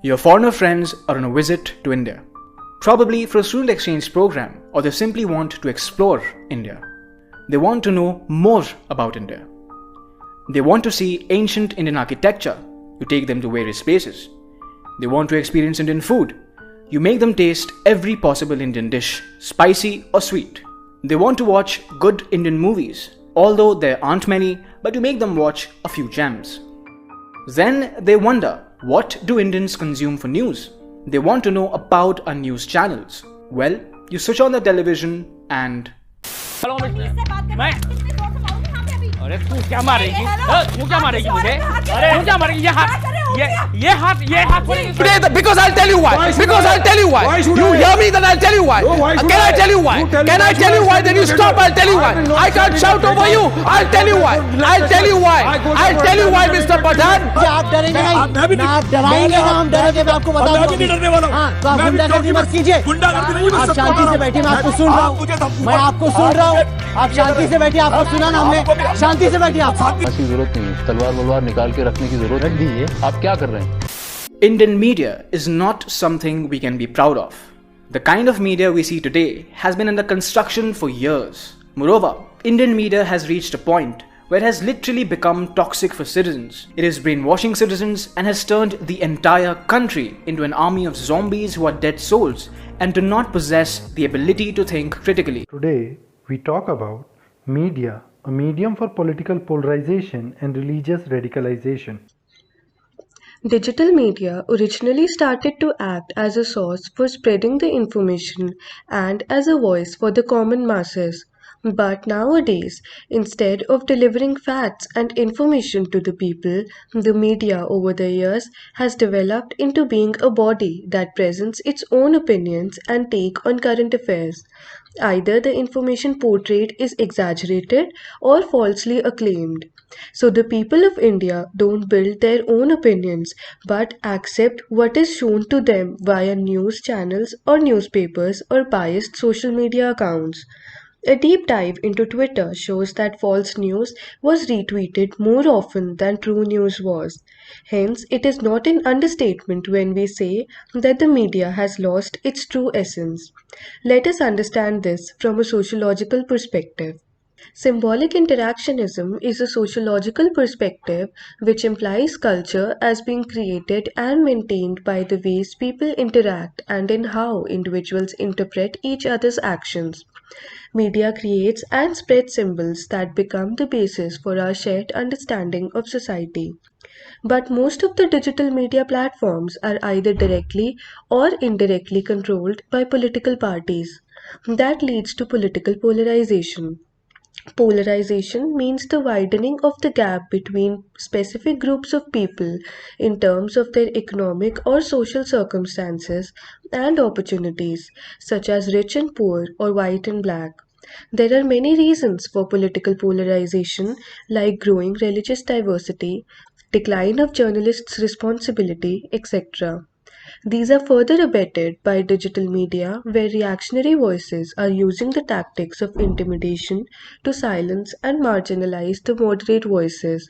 Your foreigner friends are on a visit to India, probably for a student exchange program, or they simply want to explore India. They want to know more about India. They want to see ancient Indian architecture. You take them to various places. They want to experience Indian food. You make them taste every possible Indian dish, spicy or sweet. They want to watch good Indian movies, although there aren't many, but you make them watch a few gems. Then they wonder, what do Indians consume for news? They want to know about our news channels. Well, you switch on the television and... अरे तू क्या मारेगी? तू क्या मारेगी मुझे? अरे तू क्या मारेगी? ये हाथ because I'll tell you why. Because I'll tell you why. You hear me, then I'll tell you why. Can I tell you why? Can I tell you why? Then you stop. I'll tell you why. I can't shout over you. I'll tell you why. I'll tell you why. I'll tell you why, Mr. Pathan. आप डरेंगे नहीं, आप डराएंगे ना, हम डरेंगे, मैं आपको बताऊंगा। मैं भी नहीं डरने वाला हूँ। तो आप गुंडागर्दी मत कीजिए। आप शांति से बैठिए, मैं आपको सुन रहा हूँ। मैं आपको सुन रहा हूँ। आप शांति से बैठिए, आपको सुना ना हमने। शांति से बैठिए आप। ऐसी जरूरत नहीं है, तलवार निकाल के रखने की जरूरत नहीं है। आप क्या कर रहे हैं? Indian media is not something we can be proud of. The kind of media we see today has been under construction for years. Moreover, Indian media has reached a point where it has literally become toxic for citizens. It is brainwashing citizens and has turned the entire country into an army of zombies who are dead souls and do not possess the ability to think critically. Today, we talk about media, a medium for political polarization and religious radicalization. Digital media originally started to act as a source for spreading the information and as a voice for the common masses. But nowadays, instead of delivering facts and information to the people, the media over the years has developed into being a body that presents its own opinions and take on current affairs. Either the information portrayed is exaggerated or falsely acclaimed. So the people of India don't build their own opinions but accept what is shown to them via news channels or newspapers or biased social media accounts. A deep dive into Twitter shows that false news was retweeted more often than true news was. Hence, it is not an understatement when we say that the media has lost its true essence. Let us understand this from a sociological perspective. Symbolic interactionism is a sociological perspective which implies culture as being created and maintained by the ways people interact and in how individuals interpret each other's actions. Media creates and spreads symbols that become the basis for our shared understanding of society. But most of the digital media platforms are either directly or indirectly controlled by political parties. That leads to political polarization. Polarization means the widening of the gap between specific groups of people in terms of their economic or social circumstances and opportunities, such as rich and poor or white and black. There are many reasons for political polarization, like growing religious diversity, decline of journalists' responsibility, etc. These are further abetted by digital media, where reactionary voices are using the tactics of intimidation to silence and marginalize the moderate voices.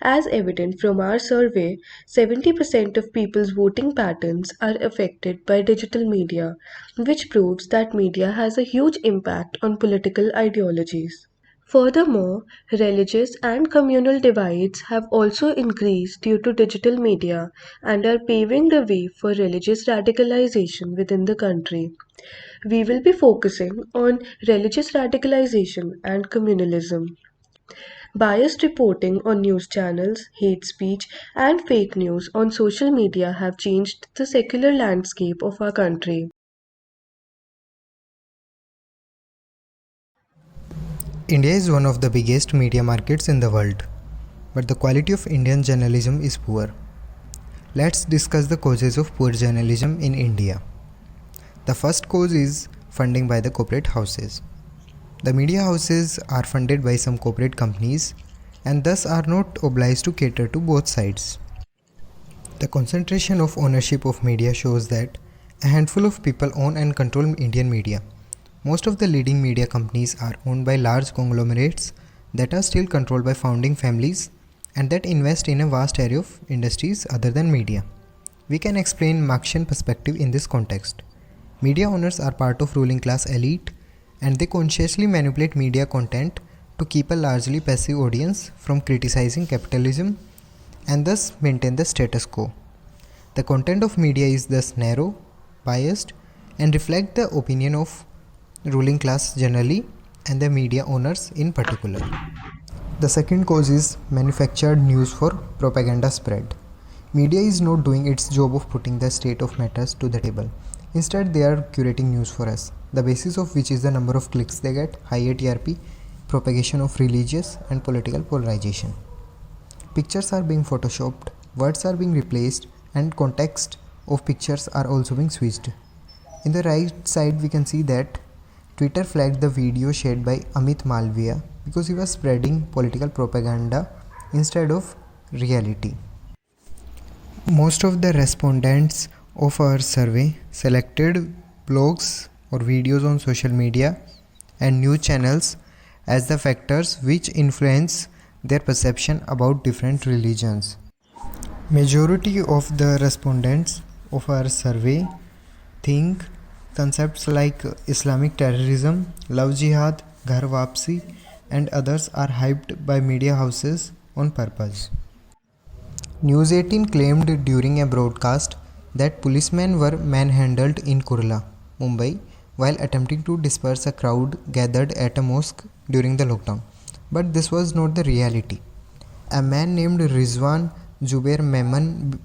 As evident from our survey, 70% of people's voting patterns are affected by digital media, which proves that media has a huge impact on political ideologies. Furthermore, religious and communal divides have also increased due to digital media and are paving the way for religious radicalization within the country. We will be focusing on religious radicalization and communalism. Biased reporting on news channels, hate speech, and fake news on social media have changed the secular landscape of our country. India is one of the biggest media markets in the world, but the quality of Indian journalism is poor. Let's discuss the causes of poor journalism in India. The first cause is funding by the corporate houses. The media houses are funded by some corporate companies and thus are not obliged to cater to both sides. The concentration of ownership of media shows that a handful of people own and control Indian media. Most of the leading media companies are owned by large conglomerates that are still controlled by founding families and that invest in a vast area of industries other than media. We can explain Marxian perspective in this context. Media owners are part of ruling class elite and they consciously manipulate media content to keep a largely passive audience from criticizing capitalism and thus maintain the status quo. The content of media is thus narrow, biased, and reflect the opinion of ruling class generally and the media owners in particular. The second cause is manufactured news for propaganda spread. Media is not doing its job of putting the state of matters to the table. Instead, they are curating news for us, the basis of which is the number of clicks they get, high TRP, propagation of religious and political polarization. Pictures are being photoshopped, words are being replaced, and context of pictures are also being switched. In the right side, we can see that Twitter flagged the video shared by Amit Malviya because he was spreading political propaganda instead of reality. Most of the respondents of our survey selected blogs or videos on social media and news channels as the factors which influence their perception about different religions. Majority of the respondents of our survey think concepts like Islamic terrorism, love jihad, ghar wapsi and others are hyped by media houses on purpose. News 18 claimed during a broadcast that policemen were manhandled in Kurla, Mumbai, while attempting to disperse a crowd gathered at a mosque during the lockdown. But this was not the reality. A man named Rizwan Zubair Memon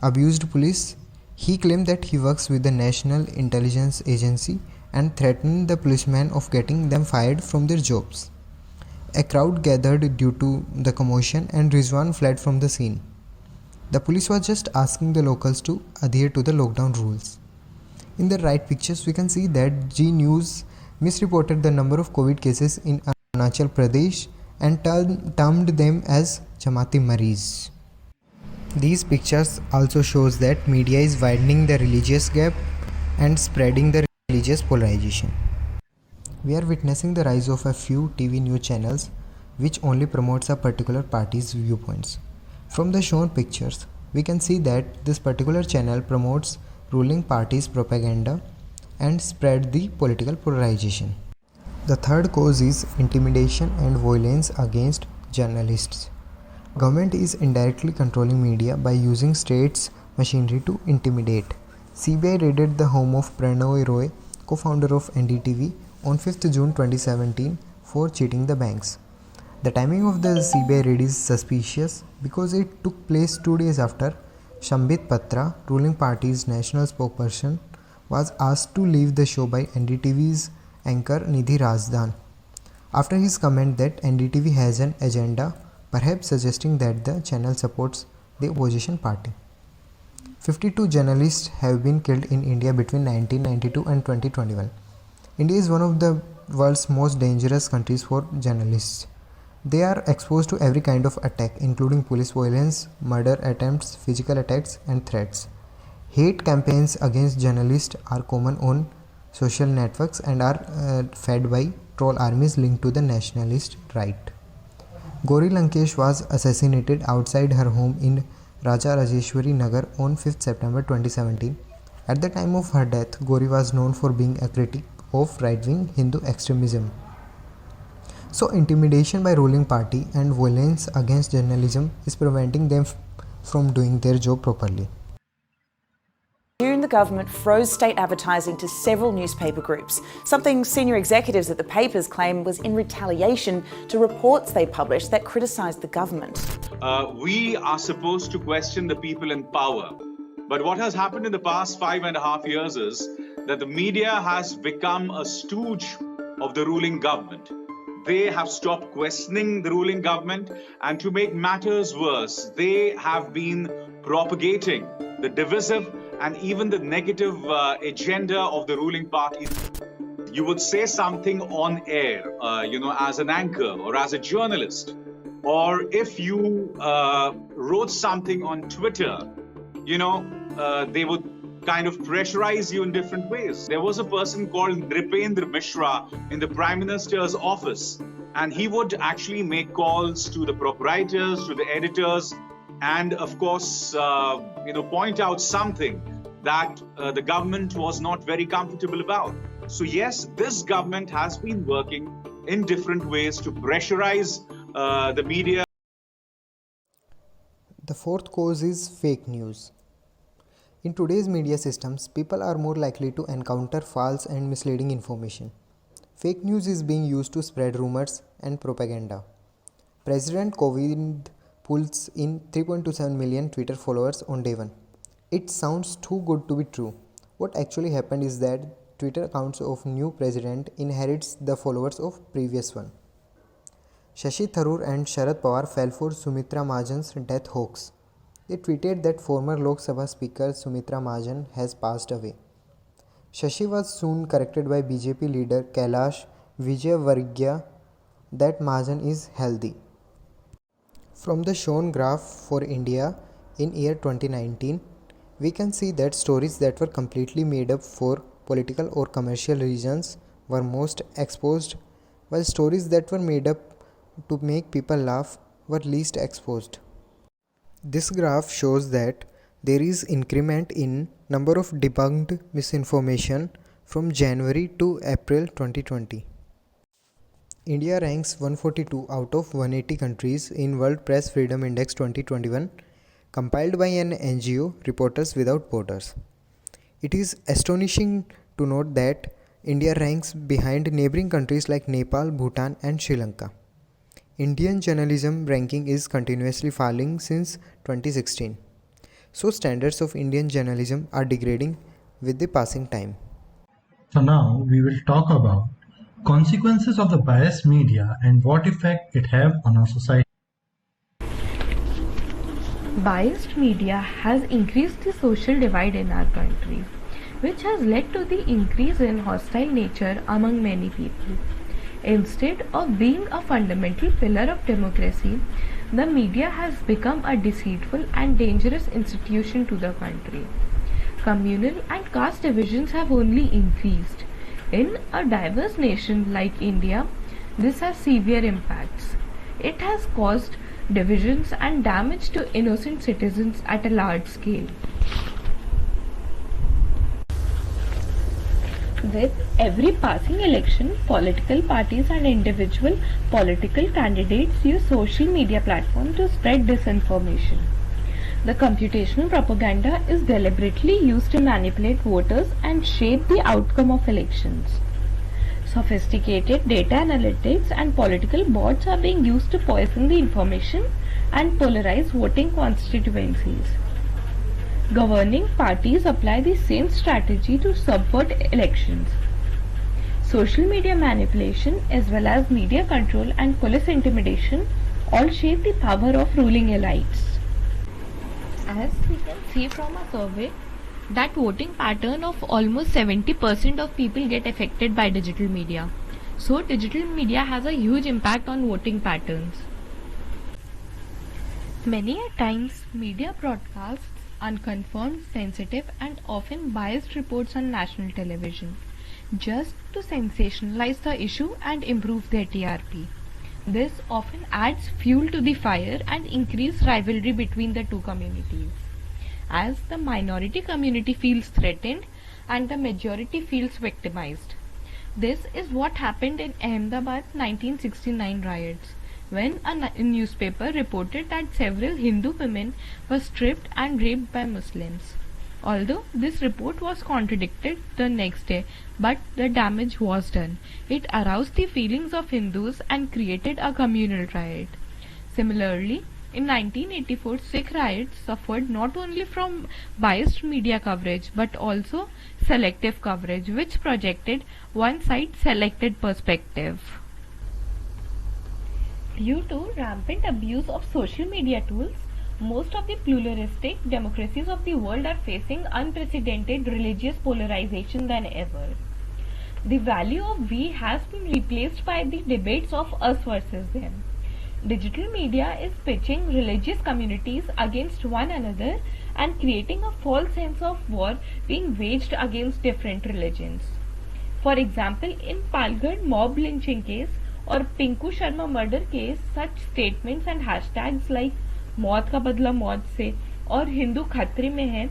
abused police. He claimed that he works with the National Intelligence Agency and threatened the policemen of getting them fired from their jobs. A crowd gathered due to the commotion and Rizwan fled from the scene. The police was just asking the locals to adhere to the lockdown rules. In the right pictures, we can see that G News misreported the number of COVID cases in Arunachal Pradesh and termed them as Jamaati Mareez. These pictures also shows that media is widening the religious gap and spreading the religious polarization. We are witnessing the rise of a few TV news channels which only promotes a particular party's viewpoints. From the shown pictures, we can see that this particular channel promotes ruling party's propaganda and spread the political polarization. The third cause is intimidation and violence against journalists. Government is indirectly controlling media by using state's machinery to intimidate. CBI raided the home of Pranoy Roy, co-founder of NDTV, on 5th June 2017 for cheating the banks. The timing of the CBI raid is suspicious because it took place 2 days after Shambhit Patra, ruling party's national spokesperson, was asked to leave the show by NDTV's anchor Nidhi Razdan. After his comment that NDTV has an agenda, perhaps suggesting that the channel supports the opposition party. 52 journalists have been killed in India between 1992 and 2021. India is one of the world's most dangerous countries for journalists. They are exposed to every kind of attack, including police violence, murder attempts, physical attacks, and threats. Hate campaigns against journalists are common on social networks and are fed by troll armies linked to the nationalist right. Gauri Lankesh was assassinated outside her home in Raja Rajeshwari Nagar on 5th September 2017. At the time of her death, Gauri was known for being a critic of right-wing Hindu extremism. So intimidation by ruling party and violence against journalism is preventing them from doing their job properly. June, the government froze state advertising to several newspaper groups, something senior executives at the papers claim was in retaliation to reports they published that criticised the government. We are supposed to question the people in power. But what has happened in the past 5.5 years is that the media has become a stooge of the ruling government. They have stopped questioning the ruling government, and to make matters worse, they have been propagating the divisive and even the negative agenda of the ruling party. You would say something on air, as an anchor or as a journalist, or if you wrote something on Twitter, they would kind of pressurize you in different ways. There was a person called Nripendra Mishra in the Prime Minister's office, and he would actually make calls to the proprietors, to the editors, and of course, point out something that the government was not very comfortable about. So yes, this government has been working in different ways to pressurize the media. The fourth cause is fake news. In today's media systems, people are more likely to encounter false and misleading information. Fake news is being used to spread rumors and propaganda. President Kovind pulls in 3.27 million Twitter followers on day one. It sounds too good to be true. What actually happened is that Twitter accounts of new president inherits the followers of previous one. Shashi Tharoor and Sharad Pawar fell for Sumitra Mahajan's death hoax. They tweeted that former Lok Sabha Speaker Sumitra Mahajan has passed away. Shashi was soon corrected by BJP leader Kailash Vijayvargiya that Mahajan is healthy. From the shown graph for India in year 2019, we can see that stories that were completely made up for political or commercial reasons were most exposed, while stories that were made up to make people laugh were least exposed. This graph shows that there is increment in number of debunked misinformation from January to April 2020. India ranks 142 out of 180 countries in World Press Freedom Index 2021, compiled by an NGO, Reporters Without Borders. It is astonishing to note that India ranks behind neighboring countries like Nepal, Bhutan and Sri Lanka. Indian journalism ranking is continuously falling since 2016. So standards of Indian journalism are degrading with the passing time. So now we will talk about consequences of the biased media and what effect it have on our society. Biased media has increased the social divide in our country, which has led to the increase in hostile nature among many people. Instead of being a fundamental pillar of democracy, the media has become a deceitful and dangerous institution to the country. Communal and caste divisions have only increased. In a diverse nation like India, this has severe impacts. It has caused divisions and damage to innocent citizens at a large scale. With every passing election, political parties and individual political candidates use social media platforms to spread disinformation. The computational propaganda is deliberately used to manipulate voters and shape the outcome of elections. Sophisticated data analytics and political bots are being used to poison the information and polarize voting constituencies. Governing parties apply the same strategy to subvert elections. Social media manipulation as well as media control and police intimidation all shape the power of ruling elites. As we can see from a survey, that voting pattern of almost 70% of people get affected by digital media. So digital media has a huge impact on voting patterns. Many a times media broadcasts unconfirmed, sensitive and often biased reports on national television just to sensationalize the issue and improve their TRP. This often adds fuel to the fire and increases rivalry between the two communities, as the minority community feels threatened and the majority feels victimized. This is what happened in Ahmedabad 1969 riots, when a newspaper reported that several Hindu women were stripped and raped by Muslims. Although this report was contradicted the next day, but the damage was done. It aroused the feelings of Hindus and created a communal riot. Similarly, in 1984, Sikh riots suffered not only from biased media coverage but also selective coverage, which projected one side selected perspective. Due to rampant abuse of social media tools, most of the pluralistic democracies of the world are facing unprecedented religious polarization than ever. The value of we has been replaced by the debates of us versus them. Digital media is pitching religious communities against one another and creating a false sense of war being waged against different religions. For example, in Palghar mob lynching case or Pinku Sharma murder case, such statements and hashtags like मौत का बदला मौत से और हिंदू खतरे में है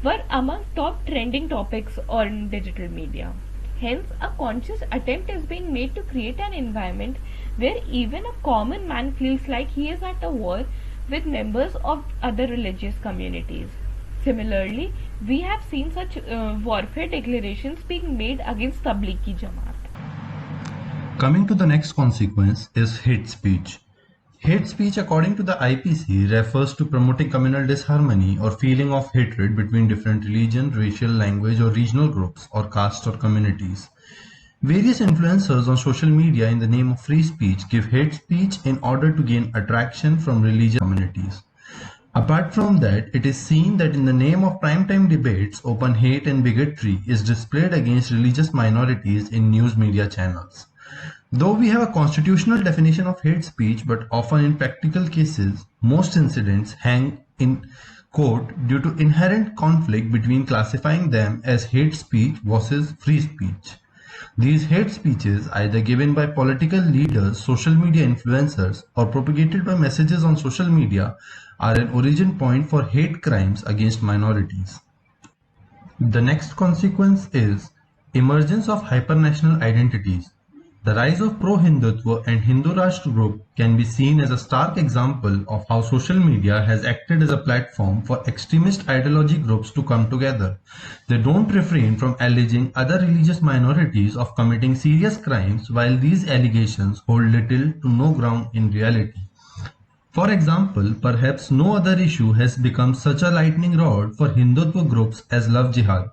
were among top trending topics on digital media. Hence, a conscious attempt is being made to create an environment where even a common man feels like he is at a war with members of other religious communities. Similarly, we have seen such warfare declarations being made against Tablighi Jamaat. Coming to the next consequence is hate speech. Hate speech, according to the IPC, refers to promoting communal disharmony or feeling of hatred between different religion, racial, language, or regional groups or castes or communities. Various influencers on social media in the name of free speech give hate speech in order to gain attraction from religious communities. Apart from that, it is seen that in the name of primetime debates, open hate and bigotry is displayed against religious minorities in news media channels. Though we have a constitutional definition of hate speech, but often in practical cases, most incidents hang in court due to inherent conflict between classifying them as hate speech versus free speech. These hate speeches, either given by political leaders, social media influencers, or propagated by messages on social media, are an origin point for hate crimes against minorities. The next consequence is emergence of hypernational identities. The rise of pro-Hindutva and Hindu Rashtra group can be seen as a stark example of how social media has acted as a platform for extremist ideology groups to come together. They don't refrain from alleging other religious minorities of committing serious crimes, while these allegations hold little to no ground in reality. For example, perhaps no other issue has become such a lightning rod for Hindutva groups as love jihad.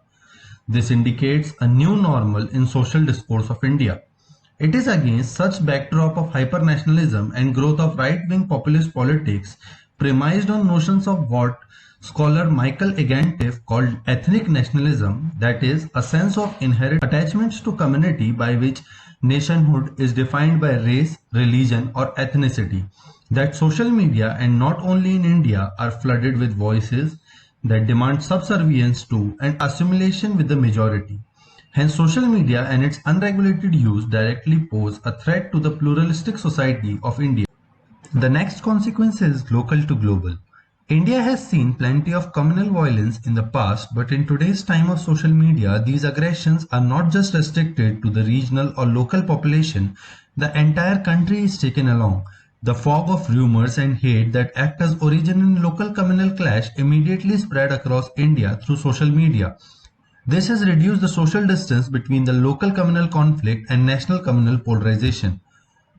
This indicates a new normal in social discourse of India. It is against such backdrop of hypernationalism and growth of right-wing populist politics premised on notions of what scholar Michael Egantiff called ethnic nationalism, that is, a sense of inherent attachments to community by which nationhood is defined by race, religion or ethnicity, that social media, and not only in India, are flooded with voices that demand subservience to and assimilation with the majority. Hence, social media and its unregulated use directly pose a threat to the pluralistic society of India. The next consequence is local to global. India has seen plenty of communal violence in the past, but in today's time of social media, these aggressions are not just restricted to the regional or local population. The entire country is taken along. The fog of rumors and hate that act as origin in local communal clash immediately spread across India through social media. This has reduced the social distance between the local communal conflict and national communal polarization.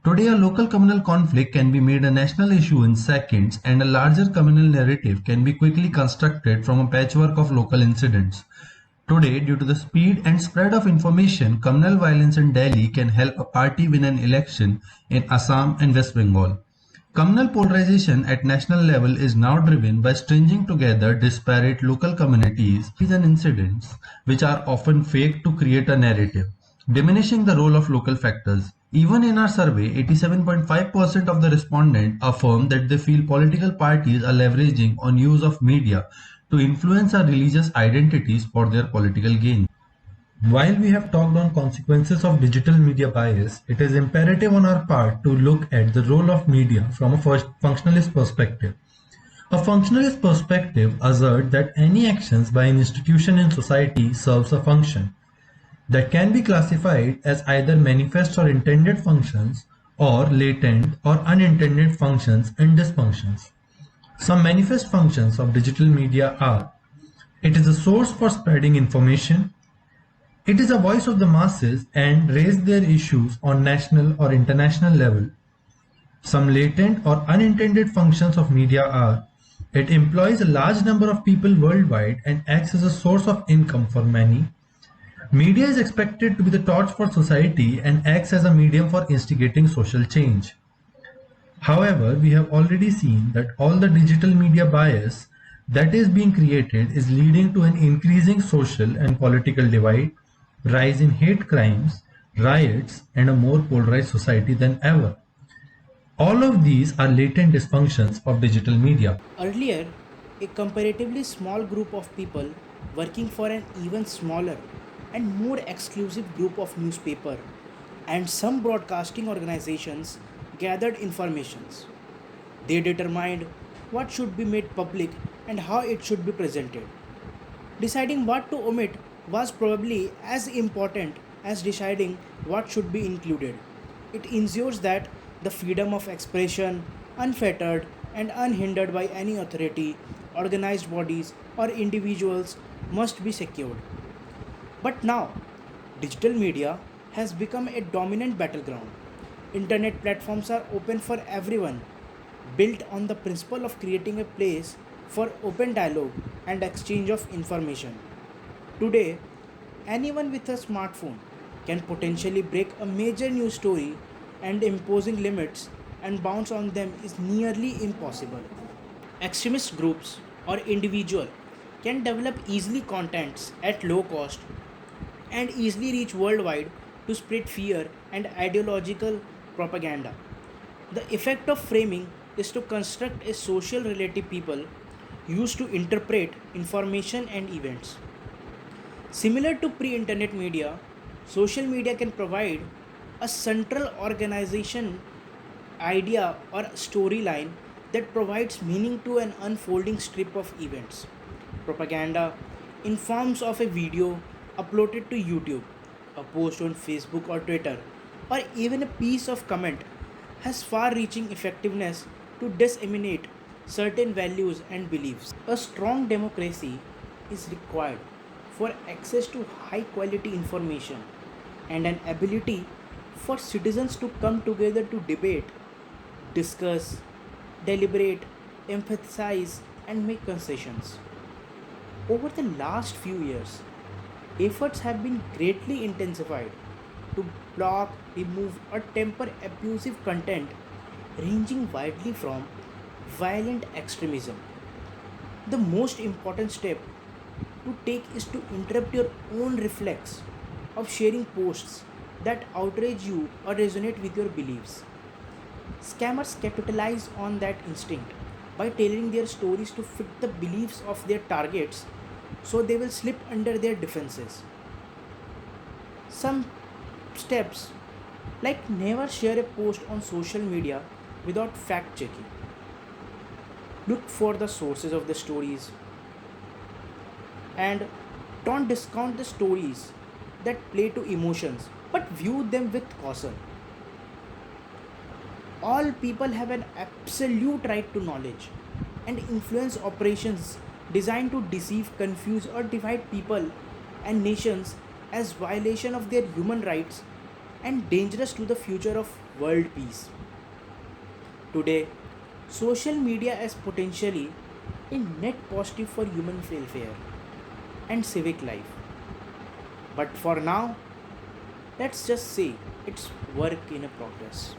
Today, a local communal conflict can be made a national issue in seconds, and a larger communal narrative can be quickly constructed from a patchwork of local incidents. Today, due to the speed and spread of information, communal violence in Delhi can help a party win an election in Assam and West Bengal. Communal polarization at national level is now driven by stringing together disparate local communities and incidents, which are often faked to create a narrative, diminishing the role of local factors. Even in our survey, 87.5% of the respondents affirm that they feel political parties are leveraging on use of media to influence our religious identities for their political gain. While we have talked on consequences of digital media bias, it is imperative on our part to look at the role of media from a functionalist perspective. A functionalist perspective asserts that any actions by an institution in society serves a function that can be classified as either manifest or intended functions or latent or unintended functions and dysfunctions. Some manifest functions of digital media are: it is a source for spreading information, it is a voice of the masses and raise their issues on national or international level. Some latent or unintended functions of media are: it employs a large number of people worldwide and acts as a source of income for many. Media is expected to be the torch for society and acts as a medium for instigating social change. However, we have already seen that all the digital media bias that is being created is leading to an increasing social and political divide, rise in hate crimes, riots, and a more polarized society than ever. All of these are latent dysfunctions of digital media. Earlier, a comparatively small group of people working for an even smaller and more exclusive group of newspaper and some broadcasting organizations gathered informations. They determined what should be made public and how it should be presented. Deciding what to omit was probably as important as deciding what should be included. It ensures that the freedom of expression, unfettered and unhindered by any authority, organized bodies, or individuals, must be secured. But now, digital media has become a dominant battleground. Internet platforms are open for everyone, built on the principle of creating a place for open dialogue and exchange of information. Today, anyone with a smartphone can potentially break a major news story, and imposing limits and bounds on them is nearly impossible. Extremist groups or individuals can develop easily contents at low cost and easily reach worldwide to spread fear and ideological propaganda. The effect of framing is to construct a social relative people used to interpret information and events. Similar to pre-internet media, social media can provide a central organization idea or storyline that provides meaning to an unfolding strip of events. Propaganda in forms of a video uploaded to YouTube, a post on Facebook or Twitter, or even a piece of comment has far-reaching effectiveness to disseminate certain values and beliefs. A strong democracy is required for access to high-quality information and an ability for citizens to come together to debate, discuss, deliberate, emphasize, and make concessions. Over the last few years, efforts have been greatly intensified to block, remove, or temper abusive content ranging widely from violent extremism. The most important step to take is to interrupt your own reflex of sharing posts that outrage you or resonate with your beliefs. Scammers capitalize on that instinct by tailoring their stories to fit the beliefs of their targets, so they will slip under their defenses. Some steps, like never share a post on social media without fact checking. Look for the sources of the stories and don't discount the stories that play to emotions, but view them with caution. All people have an absolute right to knowledge, and influence operations designed to deceive, confuse, or divide people and nations as violation of their human rights and dangerous to the future of world peace. Today, social media is potentially a net positive for human welfare and civic life. But for now, let's just say it's work in a progress.